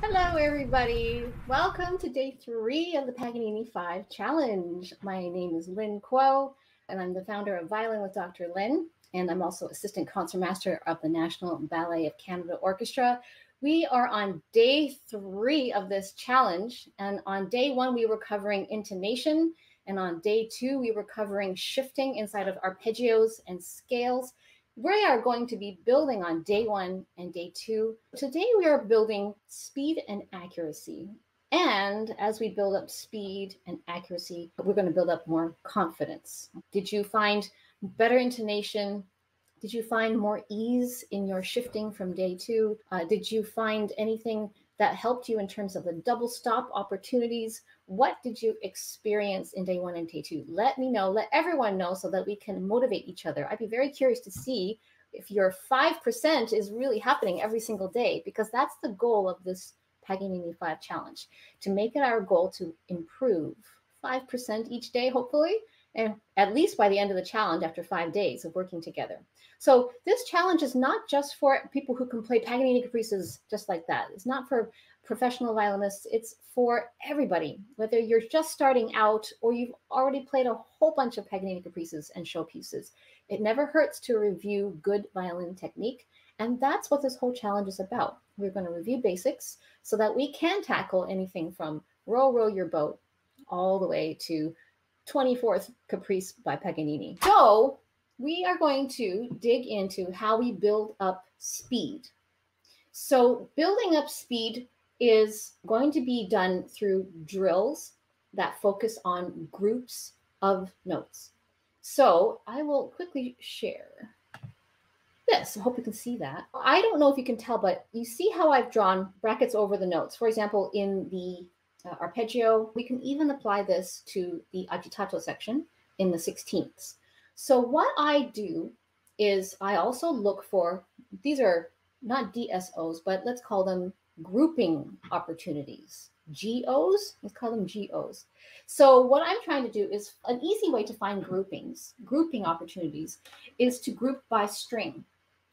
Hello, everybody. Welcome to day 3 of the Paganini 5 Challenge. My name is Lynn Kuo, and I'm the founder of Violin with Dr. Lynn, and I'm also assistant concertmaster of the National Ballet of Canada Orchestra. We are on day 3 of this challenge, and on day 1, we were covering intonation, and on day 2, we were covering shifting inside of arpeggios and scales. We are going to be building on day 1 and day 2. Today we are building speed and accuracy. And as we build up speed and accuracy, we're going to build up more confidence. Did you find better intonation? Did you find more ease in your shifting from day 2? Did you find anything that helped you in terms of the double stop opportunities? What did you experience in day 1 and day 2? Let me know, let everyone know so that we can motivate each other. I'd be very curious to see if your 5% is really happening every single day, because that's the goal of this Paganini 5 challenge, to make it our goal to improve 5% each day, hopefully, and at least by the end of the challenge after 5 days of working together. So this challenge is not just for people who can play Paganini Caprices just like that. It's not for professional violinists. It's for everybody, whether you're just starting out or you've already played a whole bunch of Paganini Caprices and showpieces. It never hurts to review good violin technique, and that's what this whole challenge is about. We're going to review basics so that we can tackle anything from Row, Row Your Boat all the way to 24th Caprice by Paganini. So we are going to dig into how we build up speed. So building up speed is going to be done through drills that focus on groups of notes. So I will quickly share this. I hope you can see that. I don't know if you can tell, but you see how I've drawn brackets over the notes. For example, in the arpeggio, we can even apply this to the agitato section in the 16ths. So what I do is I also look for, these are not DSOs, but let's call them grouping opportunities. GOs, let's call them GOs. So what I'm trying to do is, an easy way to find grouping opportunities is to group by string.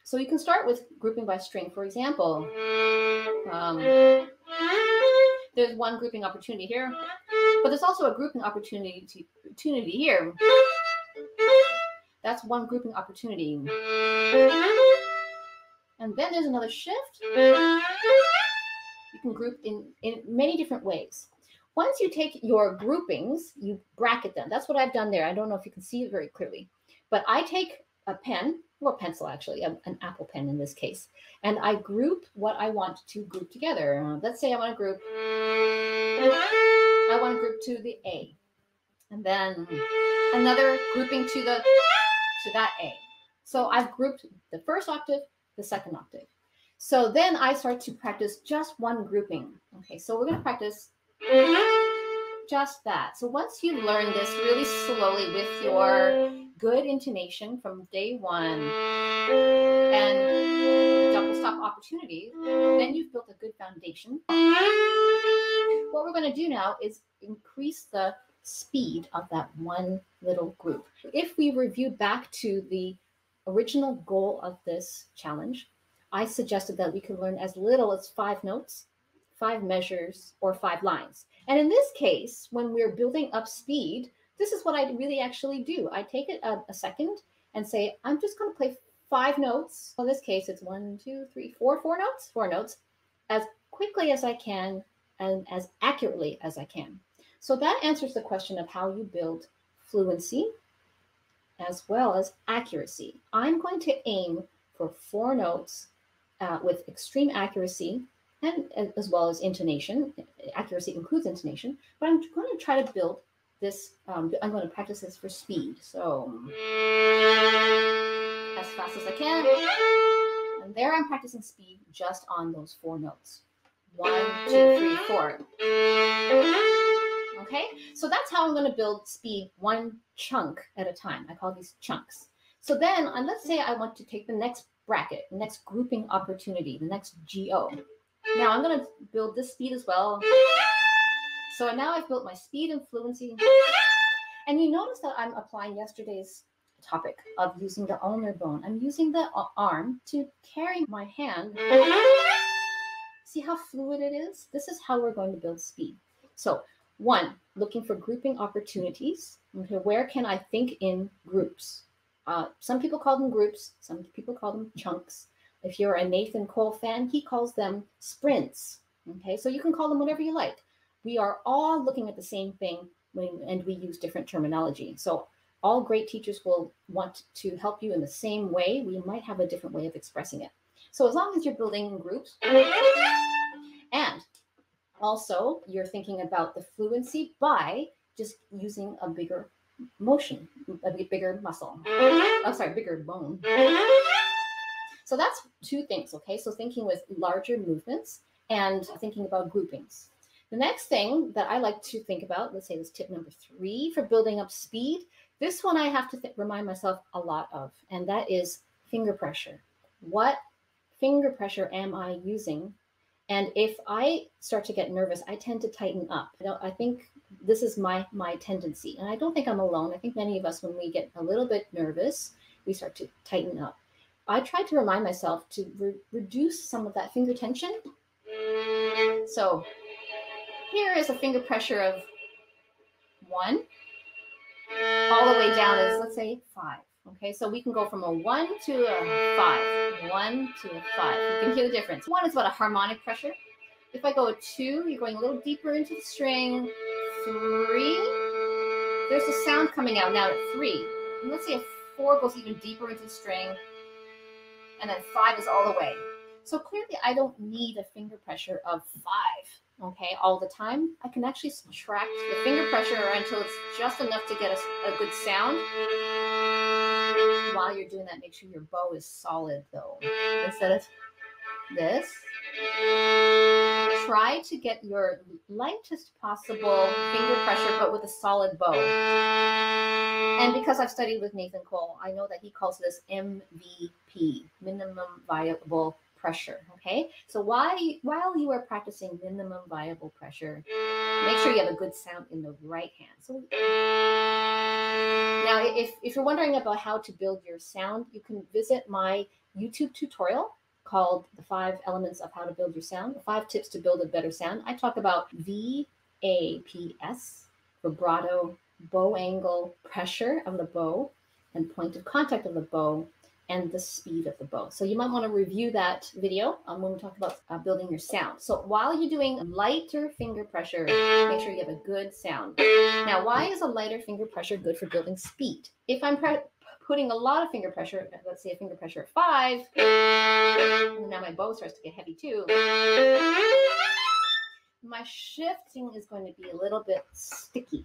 So you can start with grouping by string. For example, there's one grouping opportunity here, but there's also a grouping opportunity here. That's one grouping opportunity. And then there's another shift. You can group in many different ways. Once you take your groupings, you bracket them. That's what I've done there. I don't know if you can see it very clearly, but I take a pen, or pencil actually, an Apple pen in this case, and I group what I want to group together. Let's say I want to group to the A, and then another grouping to that A. So I've grouped the first octave, the second octave. So then I start to practice just one grouping. Okay, so we're going to practice just that. So once you learn this really slowly with your good intonation from day 1 and double stop opportunities, then you've built a good foundation. What we're going to do now is increase the speed of that one little group. If we review back to the original goal of this challenge, I suggested that we could learn as little as 5 notes, 5 measures, or 5 lines. And in this case, when we're building up speed, this is what I really actually do. I take it a second and say, I'm just going to play 5 notes. In this case, it's 1, 2, 3, 4 notes, 4 notes, as quickly as I can and as accurately as I can. So that answers the question of how you build fluency as well as accuracy. I'm going to aim for 4 notes with extreme accuracy, and as well as intonation. Accuracy includes intonation, but I'm going to try to build this, I'm going to practice this for speed. So as fast as I can. And there I'm practicing speed just on those 4 notes. 1, 2, 3, 4. Okay, so that's how I'm going to build speed, one chunk at a time. I call these chunks. So then, let's say I want to take the next bracket, the next grouping opportunity, the next GO. Now I'm going to build this speed as well. So now I've built my speed and fluency. And you notice that I'm applying yesterday's topic of using the ulnar bone. I'm using the arm to carry my hand See how fluid it is? This is how we're going to build speed. So 1, looking for grouping opportunities. Okay, where can I think in groups? Some people call them groups. Some people call them chunks. If you're a Nathan Cole fan, he calls them sprints. Okay, so you can call them whatever you like. We are all looking at the same thing and we use different terminology. So all great teachers will want to help you in the same way. We might have a different way of expressing it. So as long as you're building in groups, and also you're thinking about the fluency by just using a bigger motion, a bigger muscle. Oh, sorry, bigger bone. So that's 2 things, okay? So thinking with larger movements and thinking about groupings. The next thing that I like to think about, let's say this tip number 3 for building up speed. This one I have to remind myself a lot of, and that is finger pressure. What finger pressure am I using? And if I start to get nervous, I tend to tighten up. I think this is my tendency, and I don't think I'm alone. I think many of us, when we get a little bit nervous, we start to tighten up. I try to remind myself to reduce some of that finger tension. So here is a finger pressure of 1. All the way down is, let's say, 5. Okay, so we can go from a 1 to a 5. 1 to a 5. You can hear the difference. 1 is about a harmonic pressure. If I go a 2, you're going a little deeper into the string. 3, there's a sound coming out now at 3. And let's say a 4 goes even deeper into the string. And then 5 is all the way. So clearly I don't need a finger pressure of 5, okay, all the time. I can actually subtract the finger pressure until it's just enough to get a good sound. While you're doing that, make sure your bow is solid though. Instead of this, try to get your lightest possible finger pressure, but with a solid bow. And because I've studied with Nathan Cole, I know that he calls this MVP, minimum viable pressure, okay? So while you are practicing minimum viable pressure, make sure you have a good sound in the right hand. So now, if you're wondering about how to build your sound, you can visit my YouTube tutorial called The 5 Elements of How to Build Your Sound, 5 Tips to Build a Better Sound. I talk about VAPS, vibrato, bow angle, pressure of the bow, and point of contact of the bow, and the speed of the bow. So you might want to review that video when we talk about building your sound. So while you're doing lighter finger pressure, make sure you have a good sound. Now, why is a lighter finger pressure good for building speed? If I'm putting a lot of finger pressure, let's say a finger pressure of 5, and now my bow starts to get heavy too, my shifting is going to be a little bit sticky.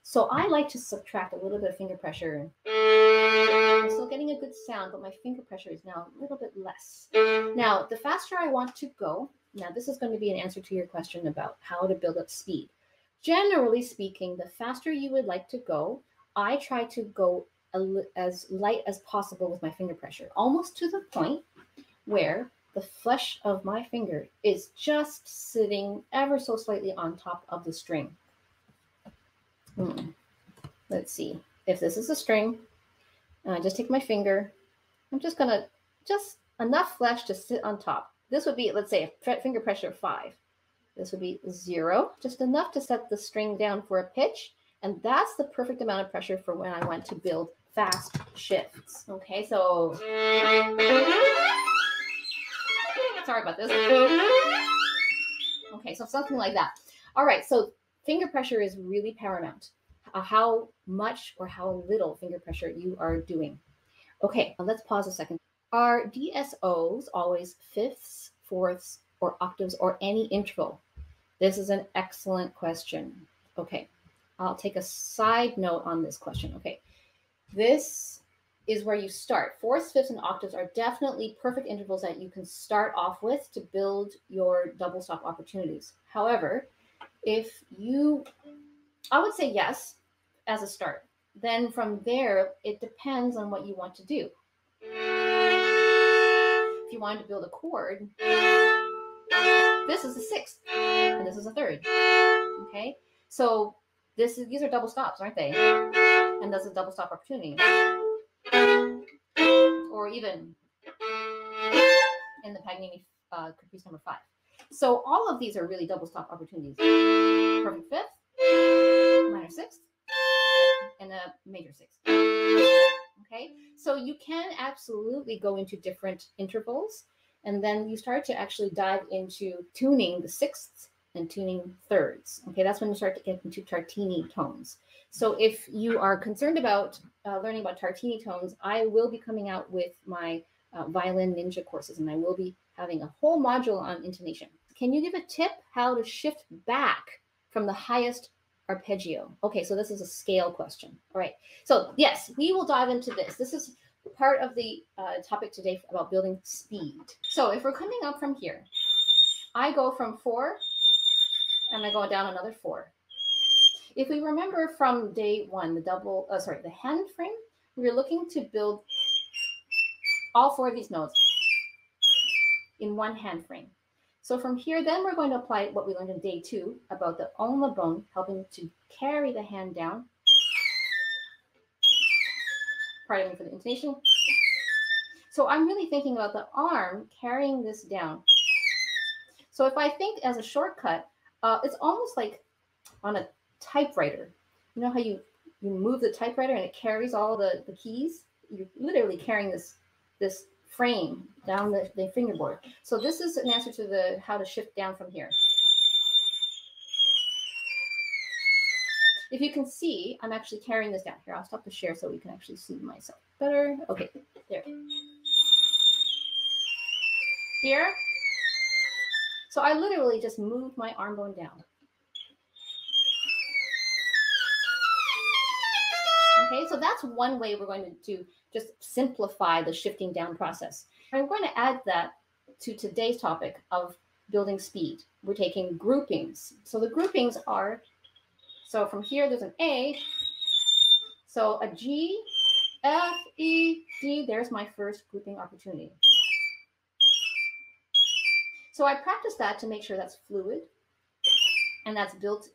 So I like to subtract a little bit of finger pressure. I'm still getting a good sound, but my finger pressure is now a little bit less. Now, the faster I want to go, now this is going to be an answer to your question about how to build up speed. Generally speaking, the faster you would like to go, I try to go as light as possible with my finger pressure, almost to the point where the flesh of my finger is just sitting ever so slightly on top of the string. Let's see. If this is a string, and I just take my finger, I'm just going to, just enough flesh to sit on top. This would be, let's say, a finger pressure of 5. This would be 0, just enough to set the string down for a pitch. And that's the perfect amount of pressure for when I want to build fast shifts. Okay, so sorry about this. Okay, so something like that. All right, so finger pressure is really paramount. How much or how little finger pressure you are doing. Okay, let's pause a second. Are DSOs always fifths, fourths, or octaves, or any interval? This is an excellent question. Okay, I'll take a side note on this question. Okay, this is where you start. Fourths, fifths, and octaves are definitely perfect intervals that you can start off with to build your double stop opportunities. However, I would say yes as a start. Then from there, it depends on what you want to do. If you wanted to build a chord, this is a 6th, and this is a 3rd. Okay, so these are double stops, aren't they? And that's a double stop opportunity. Or even in the Paganini Caprice No. 5. So all of these are really double stop opportunities. Perfect fifth, minor sixth, and a major sixth. Okay, so you can absolutely go into different intervals, and then you start to actually dive into tuning the sixths and tuning thirds. Okay, that's when you start to get into Tartini tones. So if you are concerned about learning about Tartini tones, I will be coming out with my violin ninja courses, and I will be having a whole module on intonation. Can you give a tip how to shift back from the highest arpeggio? Okay, so this is a scale question. All right, so yes, we will dive into this. This is part of the topic today about building speed. So if we're coming up from here, I go from 4 and I go down another 4. If we remember from day one, the hand frame, we were looking to build all 4 of these notes in one hand frame. So from here, then we're going to apply what we learned in day 2 about the on the bone, helping to carry the hand down. Pardon me for the intonation. So I'm really thinking about the arm carrying this down. So if I think as a shortcut, it's almost like on a typewriter. You know how you move the typewriter and it carries all the keys? You're literally carrying this frame down the fingerboard. So this is an answer to the how to shift down from here. If you can see, I'm actually carrying this down. Here, I'll stop the share so we can actually see myself better. Okay, there. Here. So I literally just moved my arm bone down. Okay, so that's one way we're going to just simplify the shifting down process. I'm going to add that to today's topic of building speed. We're taking groupings. So the groupings are, so from here there's an A, so a G, F, E, D, there's my first grouping opportunity. So I practice that to make sure that's fluid, and I've built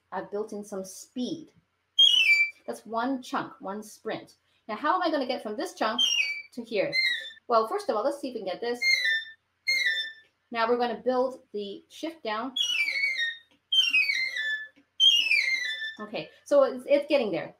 in some speed. That's one chunk, one sprint. Now, how am I going to get from this chunk to here? Well, first of all, let's see if we can get this. Now we're going to build the shift down. Okay, so it's getting there.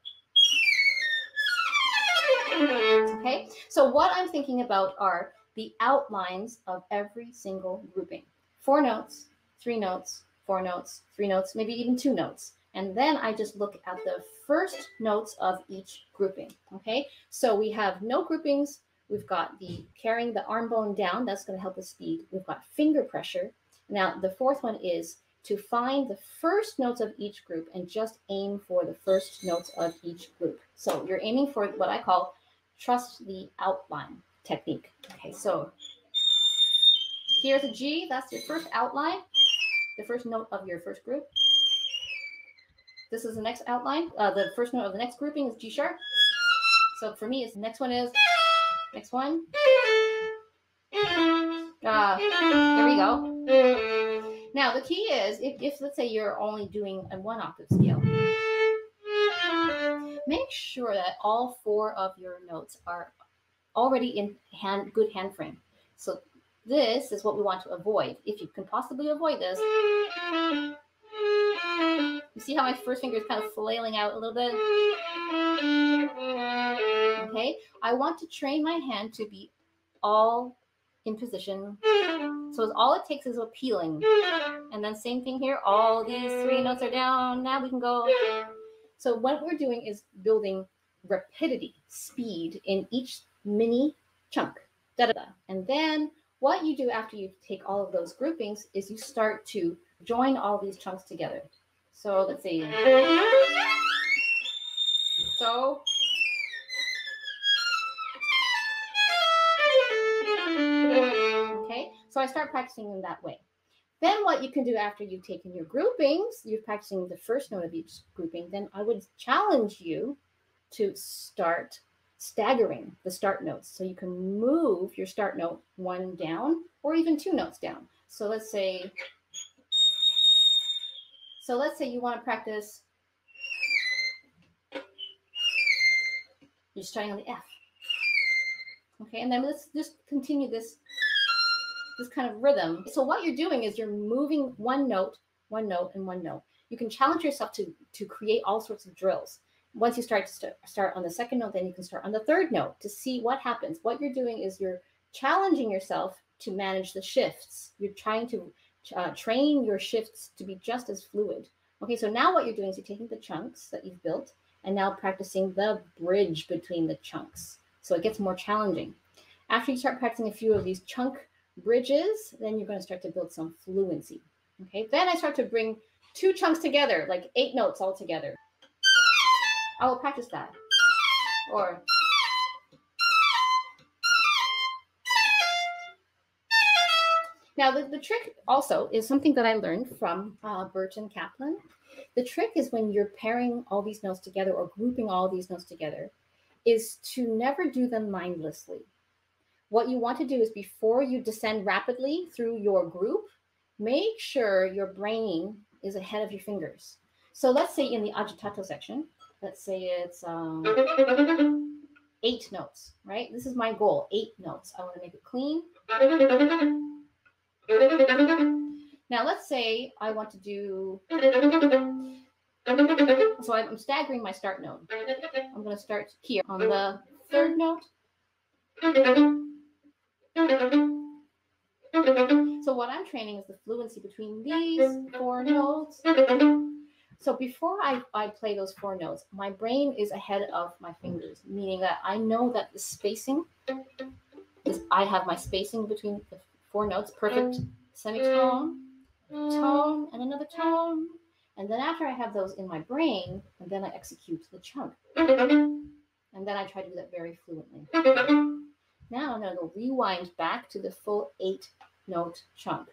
Okay, so what I'm thinking about are the outlines of every single grouping. 4 notes, 3 notes, 4 notes, 3 notes, maybe even 2 notes. And then I just look at the first notes of each grouping, okay? So we have note groupings. We've got the carrying the arm bone down. That's going to help with speed. We've got finger pressure. Now, the fourth one is to find the first notes of each group and just aim for the first notes of each group. So you're aiming for what I call trust the outline technique. Okay, so here's a G. That's your first outline, the first note of your first group. This is the next outline. The first note of the next grouping is G sharp. So for me, the next one is, next one. There we go. Now the key is, if let's say you're only doing a 1 octave scale, make sure that all 4 of your notes are already in good hand frame. So this is what we want to avoid. If you can possibly avoid this, you see how my first finger is kind of flailing out a little bit? Okay, I want to train my hand to be all in position. So all it takes is a peeling. And then same thing here, all these 3 notes are down. Now we can go. So what we're doing is building rapidity, speed in each mini chunk. Da-da-da. And then what you do after you take all of those groupings is you start to join all these chunks together. So let's see. So okay, so I start practicing in that way. Then what you can do after you've taken your groupings, you're practicing the first note of each grouping, then I would challenge you to start staggering the start notes. So you can move your start note 1 down or even 2 notes down. So let's say you want to practice, you're starting on the F. Okay, and then let's just continue this this kind of rhythm. So what you're doing is you're moving one note, and one note. You can challenge yourself to create all sorts of drills. Once you start on the second note, then you can start on the third note to see what happens. What you're doing is you're challenging yourself to manage the shifts. You're trying to train your shifts to be just as fluid. Okay, so now what you're doing is you're taking the chunks that you've built and now practicing the bridge between the chunks. So it gets more challenging. After you start practicing a few of these chunk bridges, then you're going to start to build some fluency. Okay, then I start to bring two chunks together, like 8 notes all together. I will practice that. Or now the trick also is something that I learned from Burton Kaplan. The trick is when you're pairing all these notes together or grouping all these notes together is to never do them mindlessly. What you want to do is before you descend rapidly through your group, make sure your brain is ahead of your fingers. So let's say in the agitato section, let's say it's 8 notes, right? This is my goal, 8 notes. I want to make it clean. Now let's say I want to do, so I'm staggering my start note. I'm going to start here on the 3rd note. So what I'm training is the fluency between these 4 notes. So before I play those 4 notes, my brain is ahead of my fingers, meaning that I know that the spacing is, I have my spacing between the 4 notes, perfect semitone, tone, and another tone. And then after I have those in my brain, and then I execute the chunk. And then I try to do that very fluently. Now I'm going to go rewind back to the full 8-note chunk.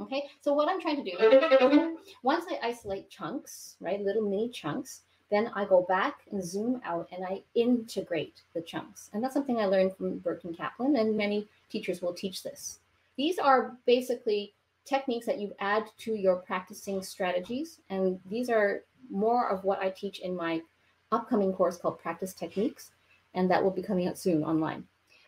Okay, so what I'm trying to do, once I isolate chunks, right, little mini chunks, then I go back and zoom out and I integrate the chunks. And that's something I learned from Burton Kaplan, and many teachers will teach this. These are basically techniques that you add to your practicing strategies. And these are more of what I teach in my upcoming course called Practice Techniques. And that will be coming out soon online.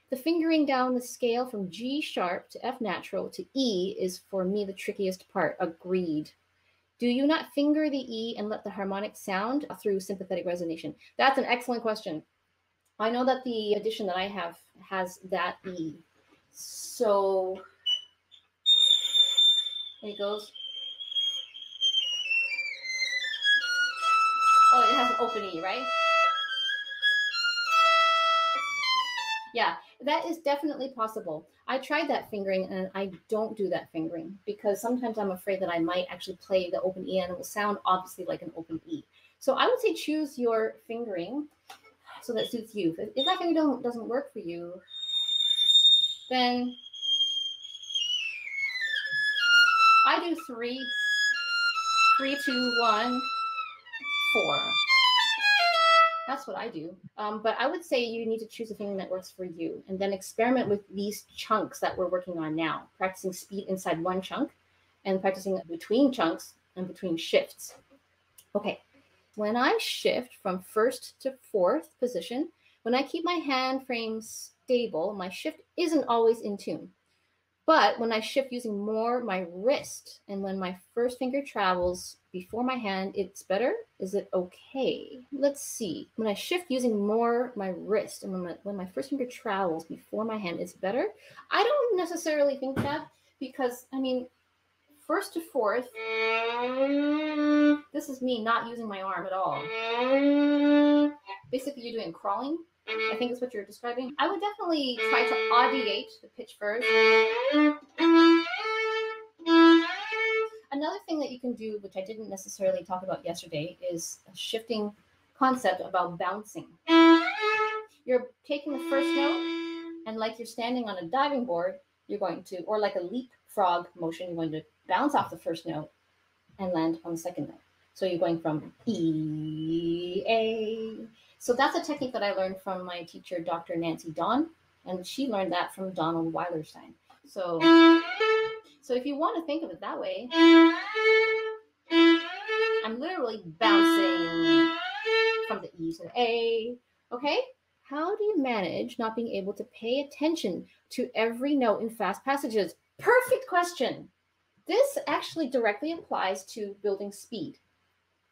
The fingering down the scale from G sharp to F natural to E is for me the trickiest part. Agreed. Do you not finger the E and let the harmonic sound through sympathetic resonation? That's an excellent question. I know that the edition that I have has that E. So there it goes. Oh, it has an open E, right? Yeah, that is definitely possible. I tried that fingering and I don't do that fingering because sometimes I'm afraid that I might actually play the open E and it will sound obviously like an open E. So I would say choose your fingering so that suits you. If that fingering doesn't work for you, then I do 3, 2, 1, 4. That's what I do. But I would say you need to choose a fingering that works for you and then experiment with these chunks that we're working on now, practicing speed inside one chunk and practicing between chunks and between shifts. Okay, when I shift from 1st to 4th position, when I keep my hand frame stable, my shift isn't always in tune. But when I shift using more my wrist and when my first finger travels before my hand, it's better? Is it okay? Let's see. When I shift using more my wrist and when my first finger travels before my hand, it's better? I don't necessarily think that because, I mean, 1st to 4th, this is me not using my arm at all. Basically, you're doing crawling. I think is what you're describing. I would definitely try to audiate the pitch first. Another thing that you can do, which I didn't necessarily talk about yesterday, is a shifting concept about bouncing. You're taking the first note, and like you're standing on a diving board, you're going to, or like a leapfrog motion, you're going to bounce off the first note and land on the second note. So you're going from E, A. So that's a technique that I learned from my teacher, Dr. Nancy Dawn, and she learned that from Donald Weilerstein. So if you want to think of it that way, I'm literally bouncing from the E to the A. Okay? how do you manage not being able to pay attention to every note in fast passages? Perfect question. This actually directly applies to building speed.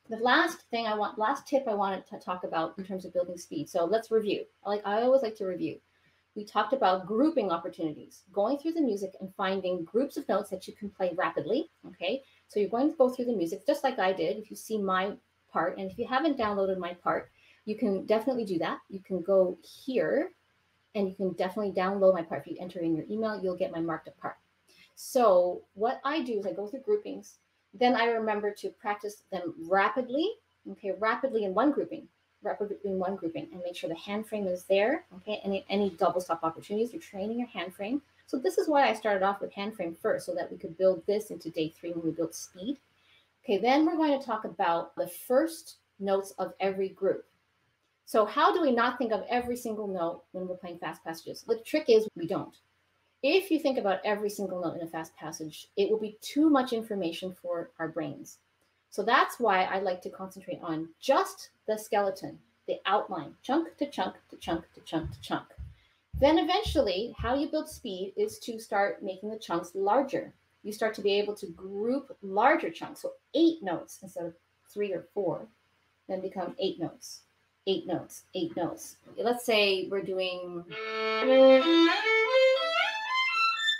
The last tip I wanted to talk about in terms of building speed. So let's review. I always like to review. We talked about grouping opportunities, going through the music and finding groups of notes that you can play rapidly. Okay, so you're going to go through the music just like I did. If you see my part, and if you haven't downloaded my part, you can definitely do that. You can go here and you can definitely download my part. If you enter in your email, you'll get my marked up part. So what I do is I go through groupings. Then I remember to practice them rapidly, okay, rapidly in one grouping, and make sure the hand frame is there, okay, any double stop opportunities, you're training your hand frame. So this is why I started off with hand frame first, so that we could build this into day 3 when we build speed. Okay, then we're going to talk about the first notes of every group. So how do we not think of every single note when we're playing fast passages? The trick is we don't. If you think about every single note in a fast passage, it will be too much information for our brains. So that's why I like to concentrate on just the skeleton, the outline, chunk to chunk to chunk to chunk to chunk. Then eventually, how you build speed is to start making the chunks larger. You start to be able to group larger chunks. So 8 notes instead of 3 or 4, then become 8 notes, 8 notes, 8 notes. Let's say we're doing...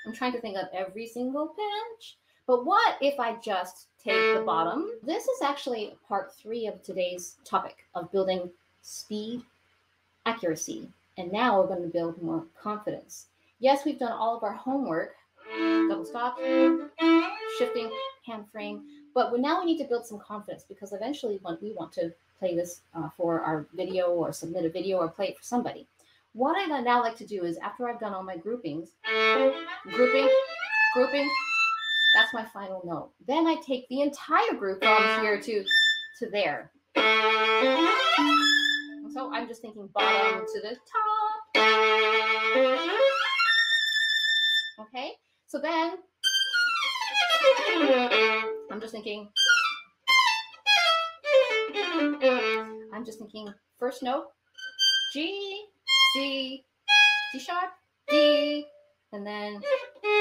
I'm trying to think of every single pitch. But what if I just take the bottom? This is actually part 3 of today's topic of building speed, accuracy. And now we're going to build more confidence. Yes, we've done all of our homework, double stop, shifting, hand frame. But now we need to build some confidence, because eventually we want to play this for our video or submit a video or play it for somebody. What I now like to do is, after I've done all my groupings, grouping, that's my final note. Then I take the entire group from here to there. So I'm just thinking bottom to the top. Okay, so then I'm just thinking first note, G, C, C sharp, D, and then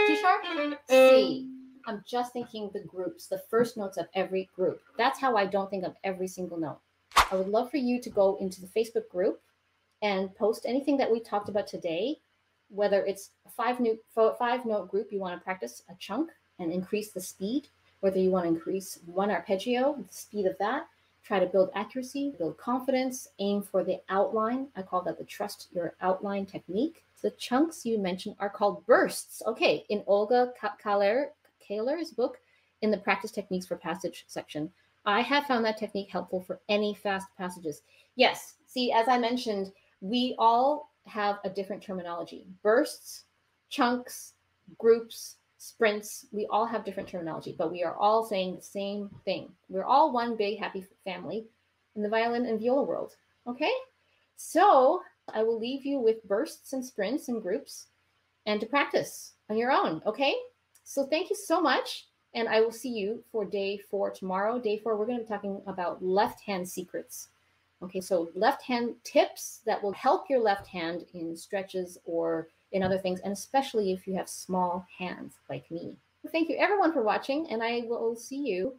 G sharp, C. I'm just thinking the groups, the first notes of every group. That's how I don't think of every single note. I would love for you to go into the Facebook group and post anything that we talked about today, whether it's a 5-note group, you want to practice a chunk and increase the speed, whether you want to increase 1 arpeggio, the speed of that, try to build accuracy, build confidence, aim for the outline. I call that the trust your outline technique. The chunks you mentioned are called bursts. Okay, in Olga Kahler's book, in the practice techniques for passage section, I have found that technique helpful for any fast passages. Yes, see, as I mentioned, we all have a different terminology. Bursts, chunks, groups, sprints, we all have different terminology, but we are all saying the same thing. We're all one big happy family in the violin and viola world. Okay, so I will leave you with bursts and sprints and groups and to practice on your own. Okay, so thank you so much, and I will see you for day 4 tomorrow. Day 4, we're going to be talking about left hand secrets. Okay, so left hand tips that will help your left hand in stretches or in other things, and especially if you have small hands like me. Thank you everyone for watching, and I will see you